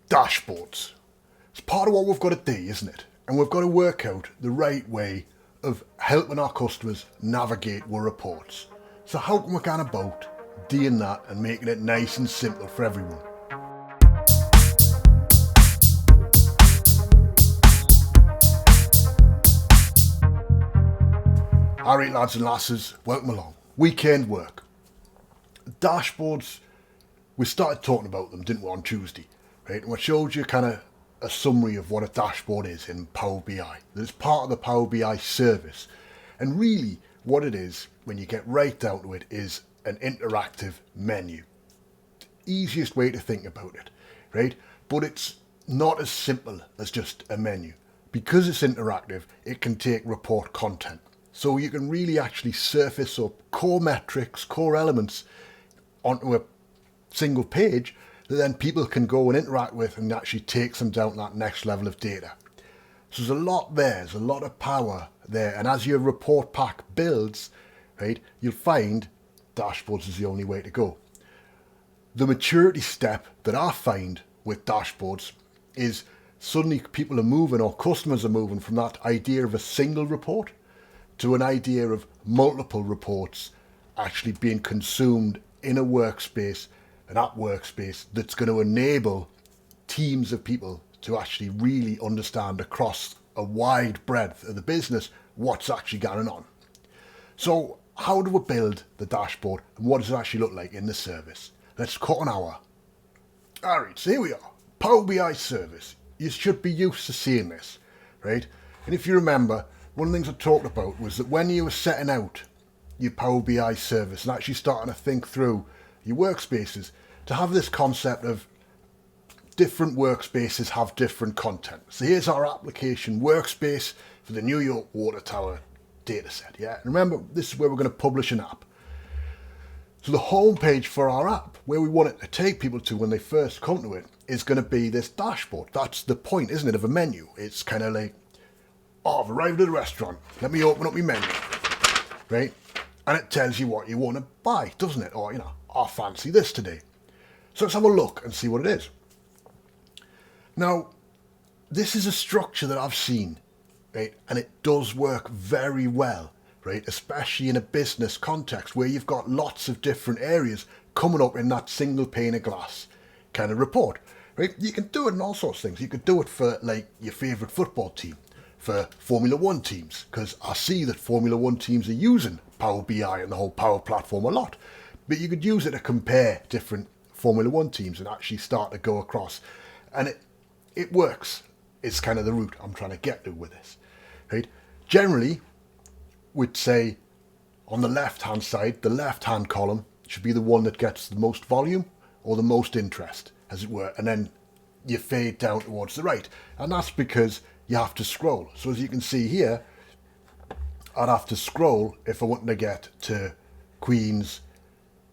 Dashboards. It's part of what we've got to do, isn't it? And we've got to work out the right way of helping our customers navigate our reports. So how can we go about doing that and making it nice and simple for everyone? Alright lads and lasses, welcome along. Weekend work. Dashboards, we started talking about them, didn't we, on Tuesday, right? And we showed you kind of a summary of what a dashboard is in Power BI. That it's part of the Power BI service. And really what it is, when you get right down to it, is an interactive menu. Easiest way to think about it, right? But it's not as simple as just a menu. Because it's interactive, it can take report content. So you can really actually surface up core metrics, core elements onto a single page that then people can go and interact with and actually takes them down to that next level of data. So there's a lot there, there's a lot of power there. And as your report pack builds, right, you'll find dashboards is the only way to go. The maturity step that I find with dashboards is suddenly people are moving, or customers are moving, from that idea of a single report to an idea of multiple reports actually being consumed in a workspace, an app workspace that's going to enable teams of people to actually really understand across a wide breadth of the business what's actually going on. So how do we build the dashboard and what does it actually look like in the service? Let's cut an hour. Alright, so here we are. Power BI service. You should be used to seeing this, right? And if you remember, one of the things I talked about was that when you were setting out your Power BI service and actually starting to think through your workspaces, to have this concept of different workspaces have different content. So here's our application workspace for the New York water tower dataset. Yeah, and remember, this is where we're going to publish an app. So the home page for our app, where we want it to take people to when they first come to it, is going to be this dashboard. That's the point, isn't it, of a menu? It's kind of like, oh, I've arrived at a restaurant. Let me open up my menu, right? And it tells you what you want to buy, doesn't it? Or, I fancy this today. So let's have a look and see what it is. Now, this is a structure that I've seen, right? And it does work very well, right? Especially in a business context where you've got lots of different areas coming up in that single pane of glass kind of report, right? You can do it in all sorts of things. You could do it for like your favourite football team, for Formula One teams, because I see that Formula One teams are using Power BI and the whole Power Platform a lot. But you could use it to compare different Formula One teams and actually start to go across. And it works. It's kind of the route I'm trying to get to with this, right? Generally, we'd say on the left-hand side, the left-hand column should be the one that gets the most volume or the most interest, as it were. And then you fade down towards the right. And that's because you have to scroll. So as you can see here, I'd have to scroll if I wanted to get to Queens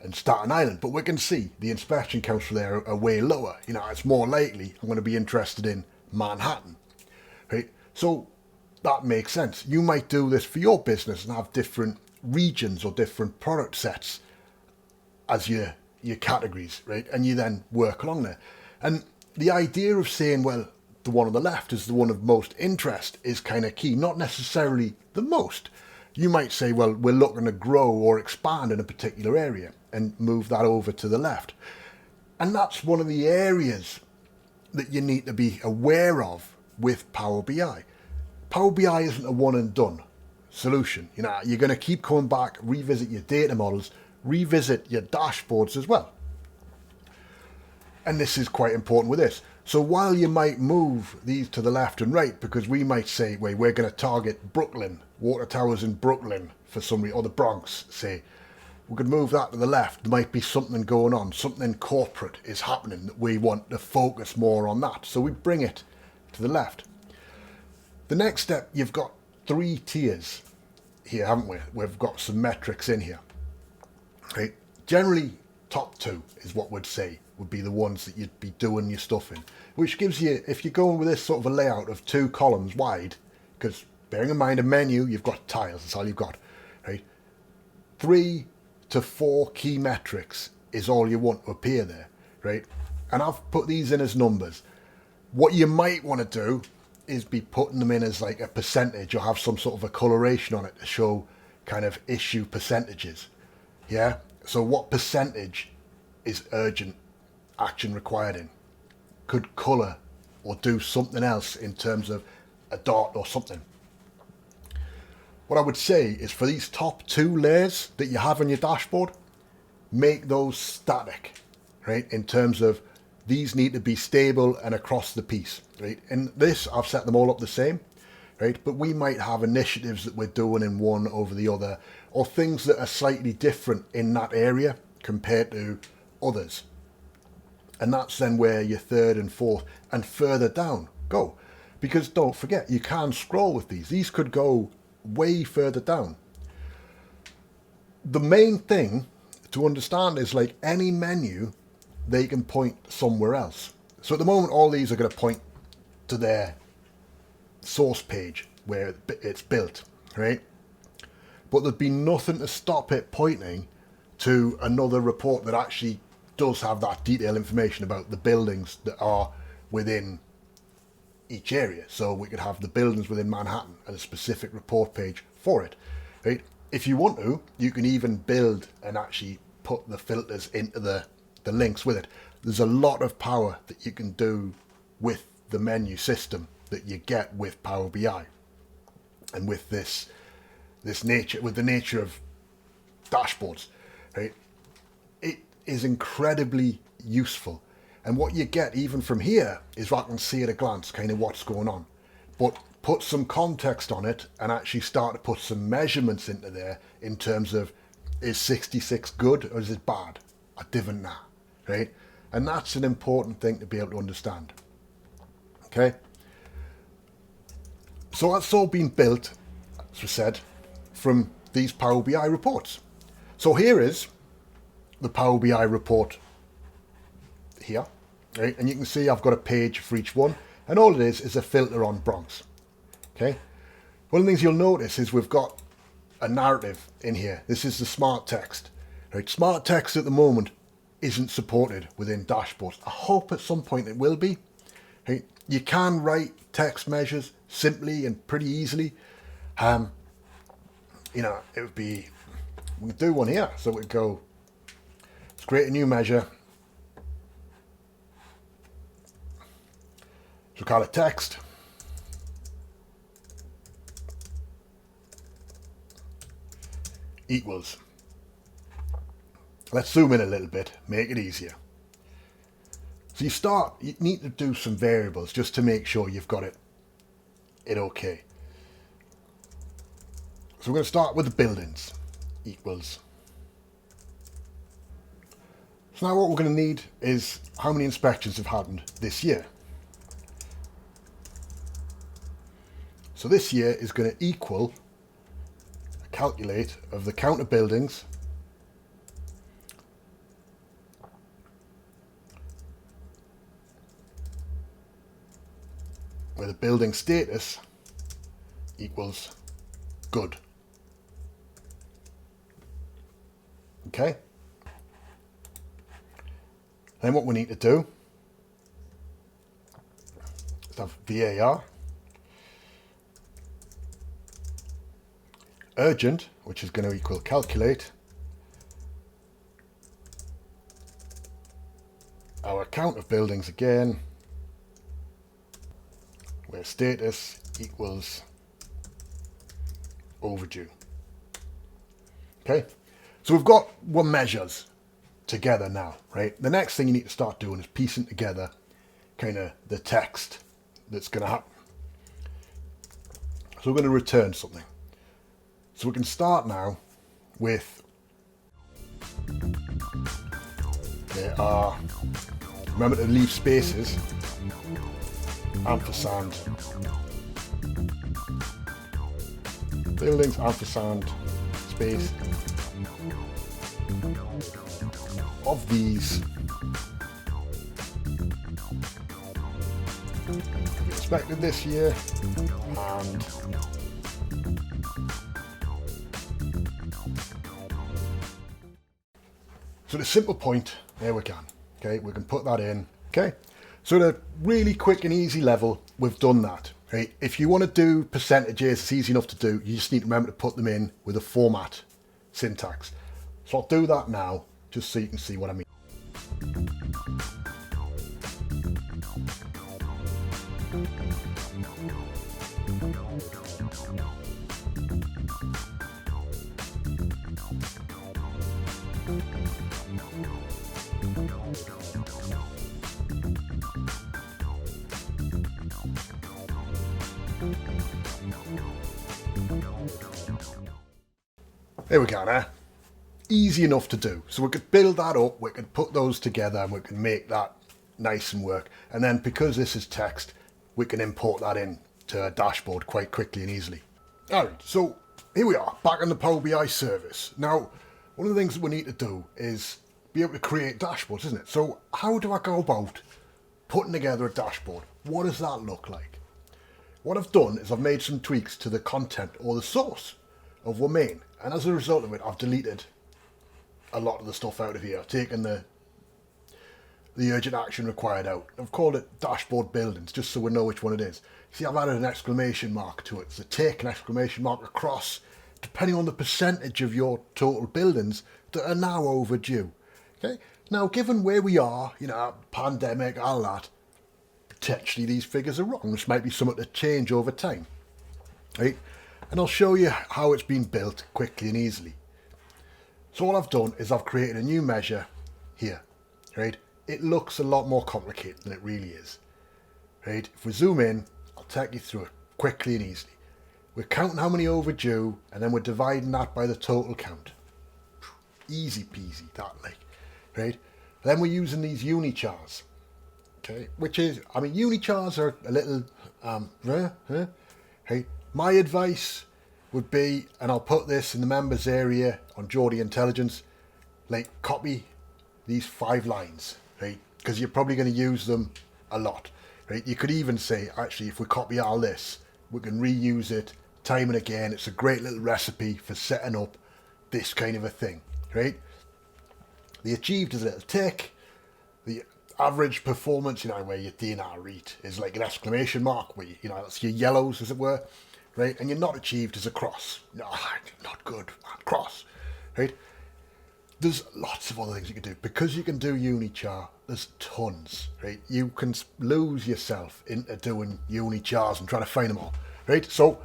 and Staten Island. But we can see the inspection counts for there are way lower. It's more likely I'm going to be interested in Manhattan, right? So that makes sense. You might do this for your business and have different regions or different product sets as your categories, right? And you then work along there. And the idea of saying, well, the one on the left is the one of most interest is kind of key, not necessarily the most. You might say, well, we're looking to grow or expand in a particular area and move that over to the left. And that's one of the areas that you need to be aware of with Power BI. Power BI isn't a one and done solution. You're going to keep coming back, revisit your data models, revisit your dashboards as well. And this is quite important with this. So while you might move these to the left and right, because we might say, well, we're going to target Brooklyn, water towers in Brooklyn for some reason, or the Bronx, say, we could move that to the left. There might be something going on, something corporate is happening that we want to focus more on that. So we bring it to the left. The next step, you've got 3 tiers here, haven't we? We've got some metrics in here. Right? Generally, top 2 is what we'd say would be the ones that you'd be doing your stuff in, which gives you, if you're going with this sort of a layout of 2 columns wide, because bearing in mind a menu, you've got tiles, that's all you've got, right? 3 to 4 key metrics is all you want to appear there, right? And I've put these in as numbers. What you might want to do is be putting them in as like a percentage, or have some sort of a coloration on it to show kind of issue percentages. Yeah, so what percentage is urgent action required in? Could colour or do something else in terms of a dot or something. What I would say is, for these top 2 layers that you have on your dashboard, make those static, right? In terms of these need to be stable and across the piece, right? In this, I've set them all up the same, right? But we might have initiatives that we're doing in one over the other, or things that are slightly different in that area compared to others. And that's then where your 3rd and 4th and further down go. Because don't forget, you can scroll with these. These could go way further down. The main thing to understand is, like any menu, they can point somewhere else. So at the moment, all these are going to point to their source page where it's built, right? But there'd be nothing to stop it pointing to another report that actually does have that detailed information about the buildings that are within each area. So we could have the buildings within Manhattan and a specific report page for it, right? If you want to, you can even build and actually put the filters into the links with it. There's a lot of power that you can do with the menu system that you get with Power BI, and with this nature, with the nature of dashboards, right? It is incredibly useful. And what you get even from here is, I can see at a glance kind of what's going on, but put some context on it and actually start to put some measurements into there in terms of, is 66 good or is it bad? I divin that, right? And that's an important thing to be able to understand. Okay. So that's all been built, as we said, from these Power BI reports. So here is the Power BI report here, right? And you can see I've got a page for each one, and all it is a filter on Bronx. Okay. One of the things you'll notice is we've got a narrative in here. This is the smart text, right? Smart text at the moment isn't supported within dashboards. I hope at some point it will be. Right? You can write text measures simply and pretty easily. You know, it would be, we could do one here. So we'd go, let's create a new measure. So call it text. Equals. Let's zoom in a little bit, make it easier. So you need to do some variables just to make sure you've got it okay. So we're going to start with the buildings. Equals. So now what we're going to need is how many inspections have happened this year. So this year is going to equal a calculate of the count of buildings where the building status equals good. Okay. Then what we need to do is have VAR, urgent, which is going to equal calculate our count of buildings again, where status equals overdue. Okay, so we've got one measures together now, right? The next thing you need to start doing is piecing together kind of the text that's going to happen. So we're going to return something. So we can start now with, remember to leave spaces, ampersand, buildings, ampersand, space, of these inspected this year, and so the simple point, there we can, okay, we can put that in, okay. So at a really quick and easy level, we've done that. Right? If you want to do percentages, it's easy enough to do. You just need to remember to put them in with a format syntax. So I'll do that now, just so you can see what I mean. There we go now. Easy enough to do. So we could build that up, we could put those together and we can make that nice and work. And then because this is text, we can import that in to a dashboard quite quickly and easily. Alright, so here we are, back on the Power BI service. Now, one of the things that we need to do is be able to create dashboards, isn't it? So how do I go about putting together a dashboard? What does that look like? What I've done is I've made some tweaks to the content or the source of our main. And as a result of it, I've deleted a lot of the stuff out of here. I've taken the urgent action required out. I've called it dashboard buildings, just so we know which one it is. See, I've added an exclamation mark to it. So take an exclamation mark across, depending on the percentage of your total buildings that are now overdue. Okay. Now, given where we are, you know, pandemic, all that, potentially these figures are wrong. This might be something to change over time. Right? And I'll show you how it's been built quickly and easily. So all I've done is I've created a new measure here, right? It looks a lot more complicated than it really is, right? If we zoom in, I'll take you through it quickly and easily. We're counting how many overdue, and then we're dividing that by the total count. Easy peasy, that like, right? Then we're using these unichars, okay? Which is, I mean, unichars are a little, hey. My advice would be, and I'll put this in the members area on Geordie Intelligence, like copy these 5 lines, right? Because you're probably going to use them a lot, right? You could even say, actually, if we copy all this, we can reuse it time and again. It's a great little recipe for setting up this kind of a thing, right? The achieved is a little tick. The average performance, you know, where your DNR rate is like an exclamation mark, where you know, that's your yellows, as it were. Right, and you're not achieved as a cross. No, not good. Cross. Right? There's lots of other things you can do. Because you can do unichar, there's tons. Right? You can lose yourself into doing unichars and trying to find them all. Right? So,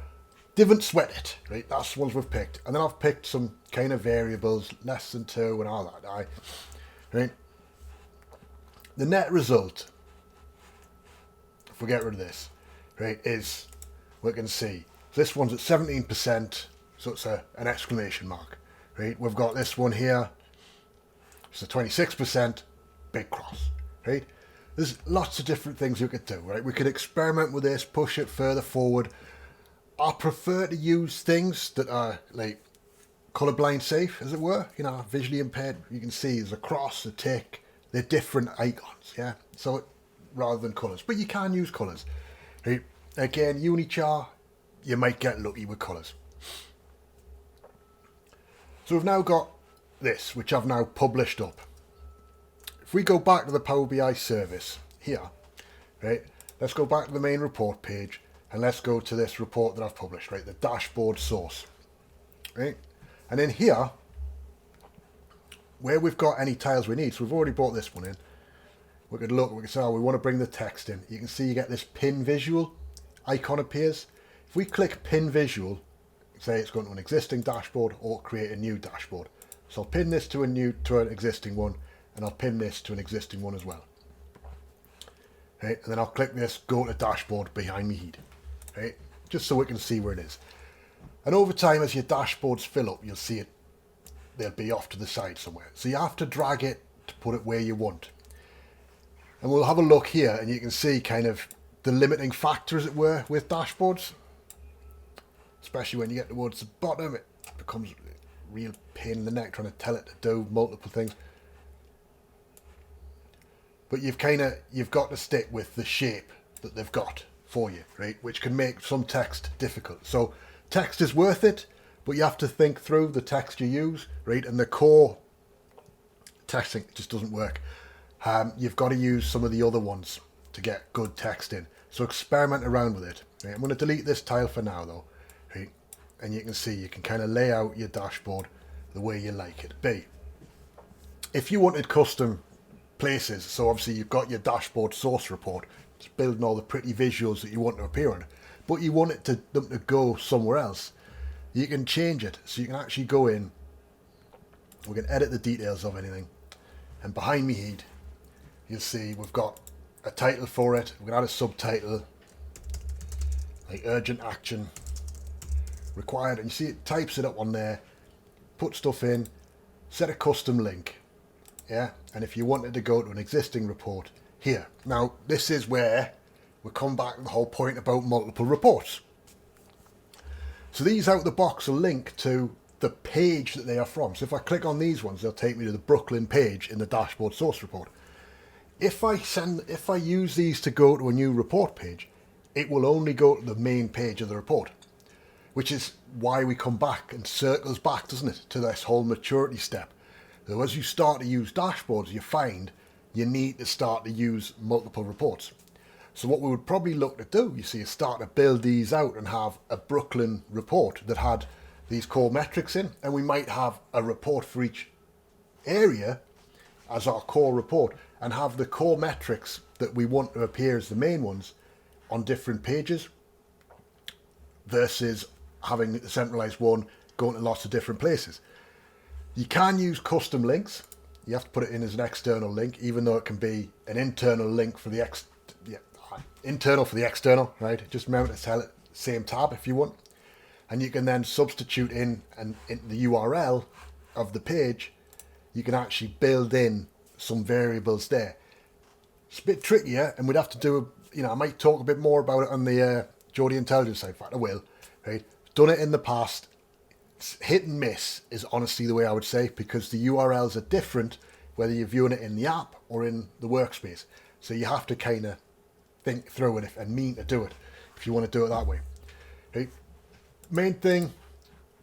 didn't sweat it. Right? That's the ones we've picked. And then I've picked some kind of variables, less than 2 and all that. Right? The net result, if we get rid of this, right, is we can see. This one's at 17%, so it's an exclamation mark, right? We've got this one here, it's a 26%, big cross, right? There's lots of different things you could do, right? We could experiment with this, push it further forward. I prefer to use things that are like colorblind safe, as it were, you know, visually impaired. You can see there's a cross, a tick, they're different icons, yeah? So rather than colors, but you can use colors, right? Again, unichar, you might get lucky with colours. So we've now got this, which I've now published up. If we go back to the Power BI service here, right, let's go back to the main report page and let's go to this report that I've published, right, the dashboard source, right? And in here, where we've got any tiles we need, so we've already brought this one in, we could look, we can say, oh, we want to bring the text in. You can see you get this pin visual icon appears. If we click pin visual, say it's going to an existing dashboard or create a new dashboard. So I'll pin this to an existing one, and I'll pin this to an existing one as well. Right, and then I'll click this, go to dashboard behind me heat. Right, just so we can see where it is. And over time, as your dashboards fill up, you'll see it, they'll be off to the side somewhere. So you have to drag it to put it where you want. And we'll have a look here, and you can see kind of the limiting factor, as it were, with dashboards. Especially when you get towards the bottom, it becomes a real pain in the neck trying to tell it to do multiple things. But you've got to stick with the shape that they've got for you, right? Which can make some text difficult. So text is worth it, but you have to think through the text you use, right? And the core texting just doesn't work. You've got to use some of the other ones to get good text in. So experiment around with it. Right? I'm going to delete this tile for now though. Right? And you can see you can kind of lay out your dashboard the way you like it to be. If you wanted custom places, so obviously you've got your dashboard source report, it's building all the pretty visuals that you want to appear on, but you want them to go somewhere else, you can change it. So you can actually go in, we can edit the details of anything, and behind me here, you'll see we've got a title for it. We're going to add a subtitle, like urgent action required, and you see it types it up on there, put stuff in, set a custom link. Yeah, and if you wanted to go to an existing report here. Now, this is where we come back to the whole point about multiple reports. So these out the box will link to the page that they are from. So if I click on these ones, they'll take me to the Brooklyn page in the dashboard source report. If I use these to go to a new report page, it will only go to the main page of the report, which is why we come back and circles back, doesn't it, to this whole maturity step. So as you start to use dashboards, you find you need to start to use multiple reports. So what we would probably look to do, you see, is start to build these out and have a Brooklyn report that had these core metrics in, and we might have a report for each area as our core report, and have the core metrics that we want to appear as the main ones on different pages, versus having a centralized one going to lots of different places. You can use custom links. You have to put it in as an external link, even though it can be an internal link for the internal for the external, right? Just remember to tell it same tab if you want. And you can then substitute in the URL of the page. You can actually build in some variables there. It's a bit trickier, and we'd have to do, I might talk a bit more about it on the Geordie Intelligence side. In fact, I will, right? Done it in the past. Hit and miss is honestly the way I would say, because the URLs are different whether you're viewing it in the app or in the workspace. So you have to kind of think through it and mean to do it if you want to do it that way. Okay. Main thing,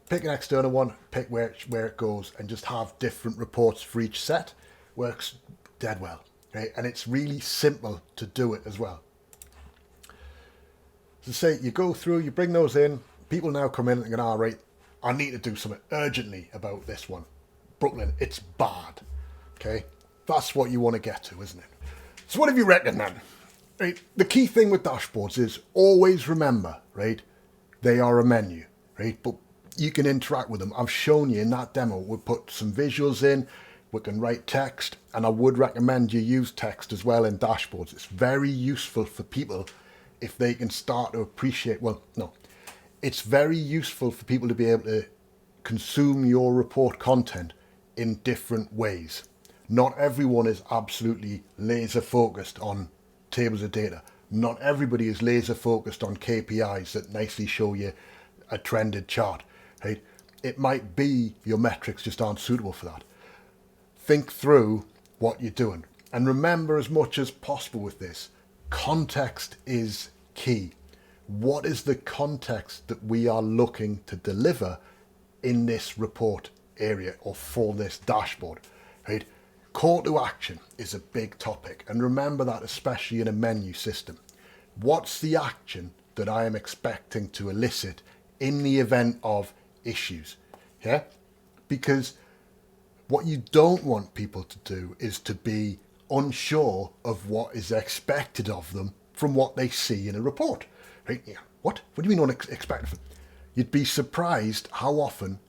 pick an external one, pick where it goes, and just have different reports for each set. Works dead well. Okay. And it's really simple to do it as well. So say you go through, you bring those in, people now come in and go, all right, I need to do something urgently about this one. Brooklyn, it's bad. Okay? That's what you want to get to, isn't it? So what have you reckon then? Right? The key thing with dashboards is always remember, right? They are a menu, right? But you can interact with them. I've shown you in that demo. We'll put some visuals in. We can write text. And I would recommend you use text as well in dashboards. It's very useful for people if they can start to appreciate, it's very useful for people to be able to consume your report content in different ways. Not everyone is absolutely laser focused on tables of data. Not everybody is laser focused on KPIs that nicely show you a trended chart. Right? It might be your metrics just aren't suitable for that. Think through what you're doing. And remember, as much as possible with this, context is key. What is the context that we are looking to deliver in this report area or for this dashboard, right? Call to action is a big topic, and remember that, especially in a menu system. What's the action that I am expecting to elicit in the event of issues? Yeah, because what you don't want people to do is to be unsure of what is expected of them from what they see in a report. Right? Yeah. What do you mean unexpected? You'd be surprised how often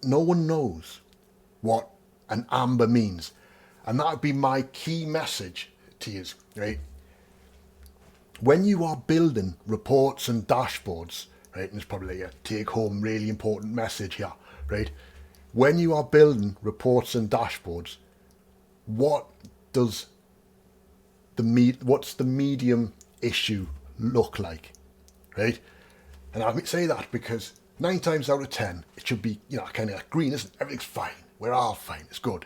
no one knows what an amber means. And that would be my key message to you, right? When you are building reports and dashboards, right, and it's probably a take-home really important message here, right? When you are building reports and dashboards, what's the medium issue look like? Right? And I say that because 9 times out of 10, it should be, kind of green, isn't it? Everything's fine. We're all fine. It's good.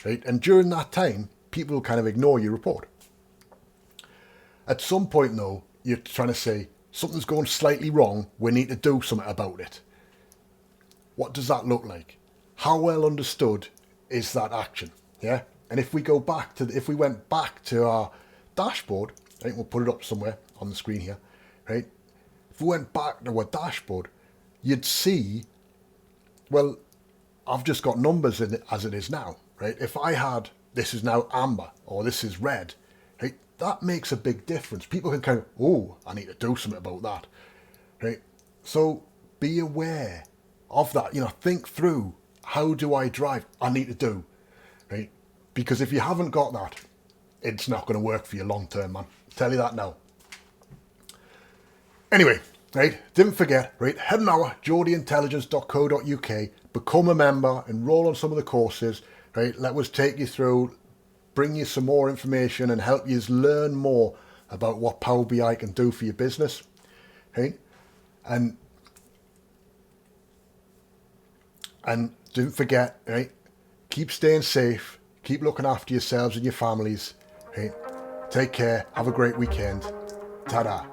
Right? And during that time, people will kind of ignore your report. At some point, though, you're trying to say, something's going slightly wrong. We need to do something about it. What does that look like? How well understood is that action? Yeah? And if we went back to our dashboard, right? We'll put it up somewhere on the screen here, right? If we went back to our dashboard, you'd see, well, I've just got numbers in it as it is now, right? If I had, this is now amber or this is red, right? That makes a big difference. People can kind of, oh, I need to do something about that, right? So be aware of that. You know, think through, how do I drive? I need to do, right? Because if you haven't got that, it's not going to work for you long term, man. Tell you that now. Anyway, right, didn't forget, right, head on over, geordieintelligence.co.uk, become a member, enroll on some of the courses, right, let us take you through, bring you some more information and help you learn more about what Power BI can do for your business, right, and don't forget, right, keep staying safe, keep looking after yourselves and your families, right, take care, have a great weekend, ta-da.